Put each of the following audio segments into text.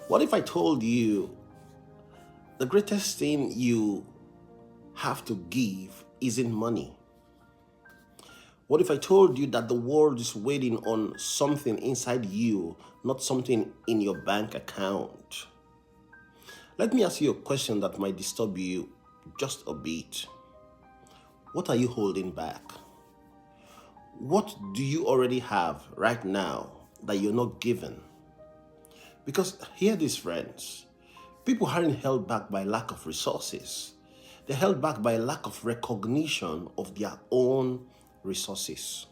What if I told you the greatest thing you have to give isn't money? What if I told you that the world is waiting on something inside you, not something in your bank account? Let me ask you a question that might disturb you just a bit. What are you holding back? What do you already have right now that you're not given? Because hear this, friends, people aren't held back by lack of resources. They're held back by lack of recognition of their own resources.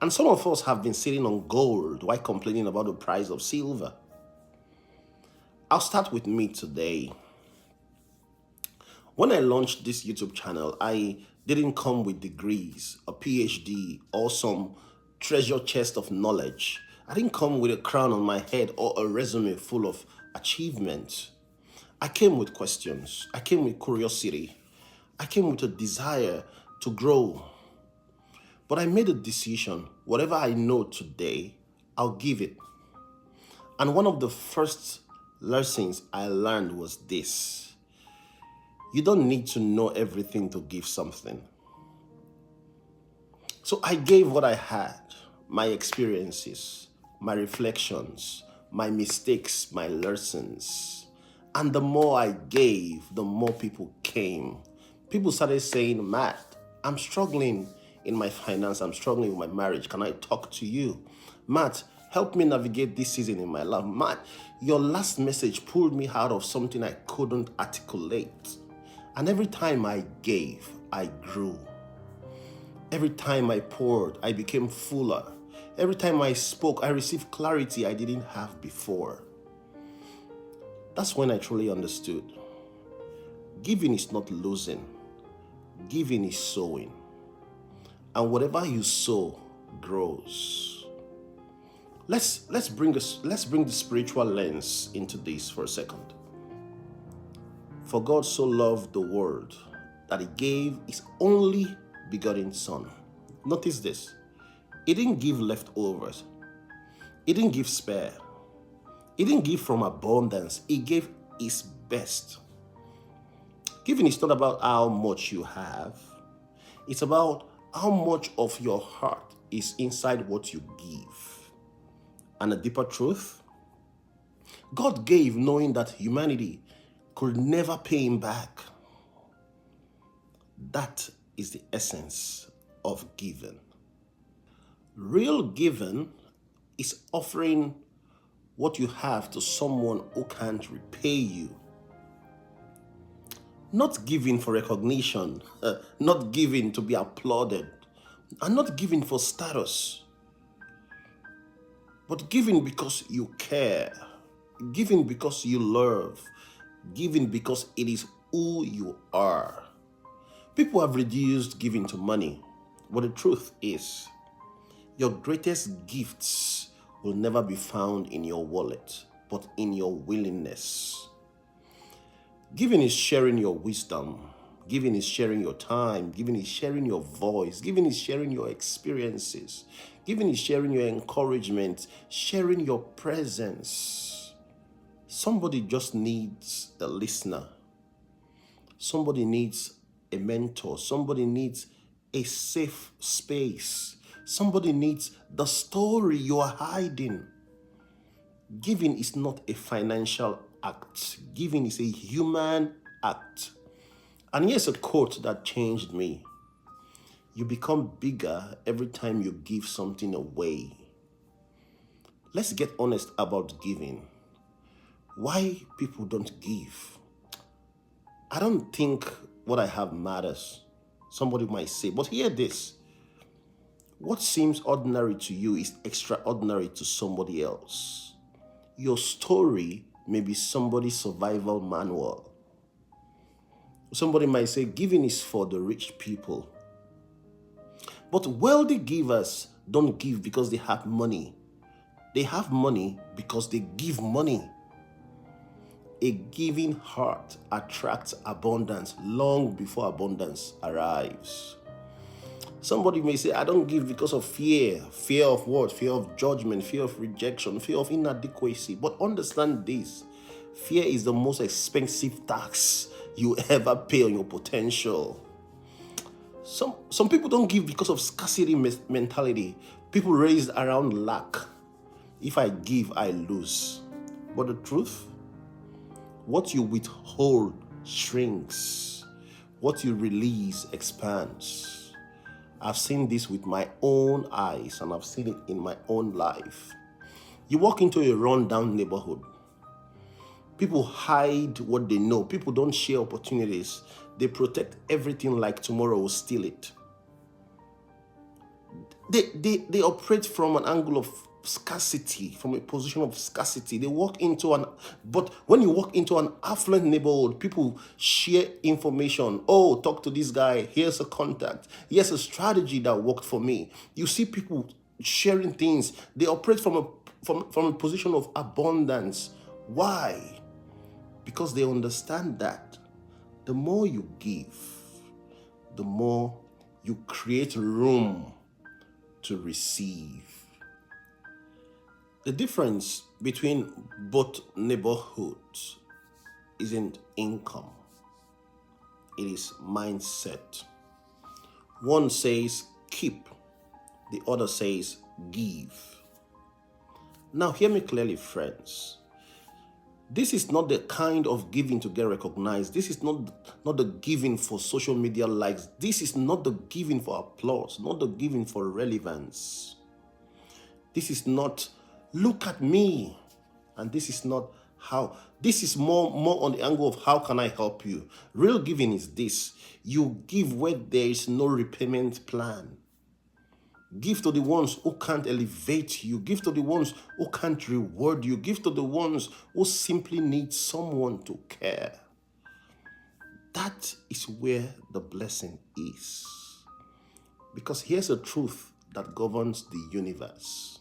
And some of us have been sitting on gold while complaining about the price of silver. I'll start with me today. When I launched this YouTube channel, I didn't come with degrees, a PhD, or some treasure chest of knowledge. I didn't come with a crown on my head or a resume full of achievements. I came with questions. I came with curiosity. I came with a desire to grow. But I made a decision. Whatever I know today, I'll give it. And one of the first lessons I learned was this: you don't need to know everything to give something. So I gave what I had, my experiences, my reflections, my mistakes, my lessons. And the more I gave, the more people came. People started saying, Matt, I'm struggling in my finance. I'm struggling with my marriage. Can I talk to you? Matt, help me navigate this season in my life. Matt, your last message pulled me out of something I couldn't articulate. And every time I gave, I grew. Every time I poured, I became fuller. Every time I spoke, I received clarity I didn't have before. That's when I truly understood. Giving is not losing. Giving is sowing. And whatever you sow grows. Let's bring the spiritual lens into this for a second. For God so loved the world that he gave his only begotten Son. Notice this. He didn't give leftovers. He didn't give spare. He didn't give from abundance. He gave his best. Giving is not about how much you have. It's about how much of your heart is inside what you give. And a deeper truth, God gave knowing that humanity could never pay him back. That is the essence of giving. Real giving is offering what you have to someone who can't repay you. Not giving for recognition, not giving to be applauded, and not giving for status, but giving because you care, giving because you love, giving because it is who you are. People have reduced giving to money, but the truth is, your greatest gifts will never be found in your wallet, but in your willingness. Giving is sharing your wisdom. Giving is sharing your time. Giving is sharing your voice. Giving is sharing your experiences. Giving is sharing your encouragement, sharing your presence. Somebody just needs a listener. Somebody needs a mentor. Somebody needs a safe space. Somebody needs the story you are hiding. Giving is not a financial act. Giving is a human act. And here's a quote that changed me. You become bigger every time you give something away. Let's get honest about giving. Why people don't give? I don't think what I have matters. Somebody might say, but hear this. What seems ordinary to you is extraordinary to somebody else. Your story may be somebody's survival manual. Somebody might say giving is for the rich people. But wealthy givers don't give because they have money. They have money because they give money. A giving heart attracts abundance long before abundance arrives. Somebody may say, I don't give because of fear. Fear of what? Fear of judgment, fear of rejection, fear of inadequacy. But understand this. Fear is the most expensive tax you ever pay on your potential. Some people don't give because of scarcity mentality. People raised around lack. If I give, I lose. But the truth, what you withhold shrinks. What you release expands. I've seen this with my own eyes, and I've seen it in my own life. You walk into a run-down neighborhood. People hide what they know. People don't share opportunities. They protect everything like tomorrow will steal it. They operate from an angle of scarcity, from a position of scarcity. But when you walk into an affluent neighborhood, people share information. Oh, talk to this guy. Here's a contact. Here's a strategy that worked for me. You see people sharing things. They operate from a position of abundance. Why? Because they understand that the more you give, the more you create room to receive. The difference between both neighborhoods isn't income, it is mindset. One says keep, the other says give. Now hear me clearly, friends. This is not the kind of giving to get recognized. This is not the giving for social media likes. This is not the giving for applause, not the giving for relevance. This is not, look at me. And this is not how. This is more on the angle of how can I help you. Real giving is this. You give where there is no repayment plan. Give to the ones who can't elevate you. Give to the ones who can't reward you. Give to the ones who simply need someone to care. That is where the blessing is. Because here's a truth that governs the universe.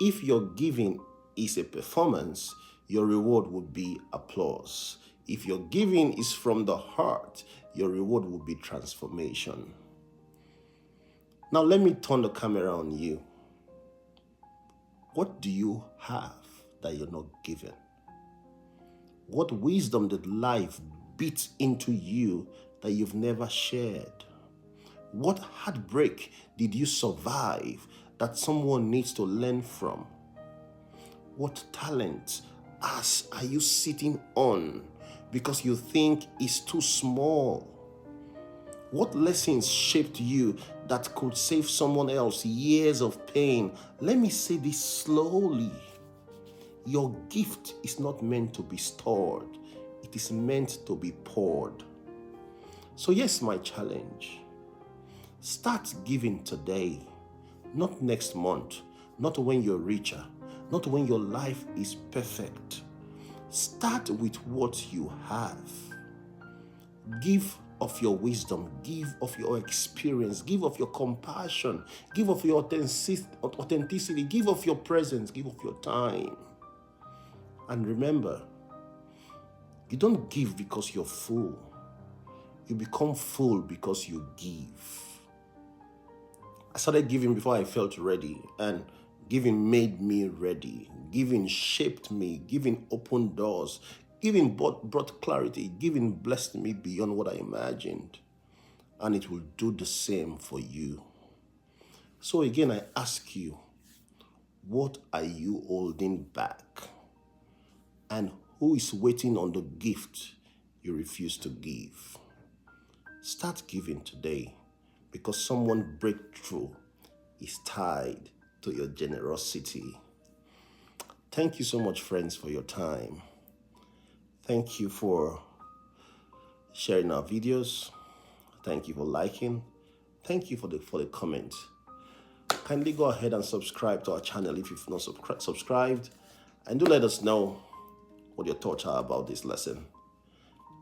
If your giving is a performance, your reward would be applause. If your giving is from the heart, your reward will be transformation. Now let me turn the camera on you. What do you have that you're not given? What wisdom did life beat into you that you've never shared? What heartbreak did you survive that someone needs to learn from? What talent are you sitting on because you think it's too small? What lessons shaped you that could save someone else years of pain? Let me say this slowly. Your gift is not meant to be stored. It is meant to be poured. So yes, my challenge. Start giving today, not next month, not when you're richer, not when your life is perfect. Start with what you have. Give of your wisdom, give of your experience, give of your compassion, give of your authenticity, give of your presence, give of your time. And remember, you don't give because you're full. You become full because you give. I started giving before I felt ready, and giving made me ready. Giving shaped me. Giving opened doors. Giving brought clarity. Giving blessed me beyond what I imagined. And it will do the same for you. So again, I ask you, what are you holding back? And who is waiting on the gift you refuse to give? Start giving today, because someone's breakthrough is tied to your generosity. Thank you so much, friends, for your time. Thank you for sharing our videos. Thank you for liking. Thank you for the comment. Kindly go ahead and subscribe to our channel if you've not subscribed. And do let us know what your thoughts are about this lesson.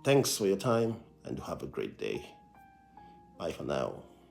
Thanks for your time, and have a great day. Bye for now.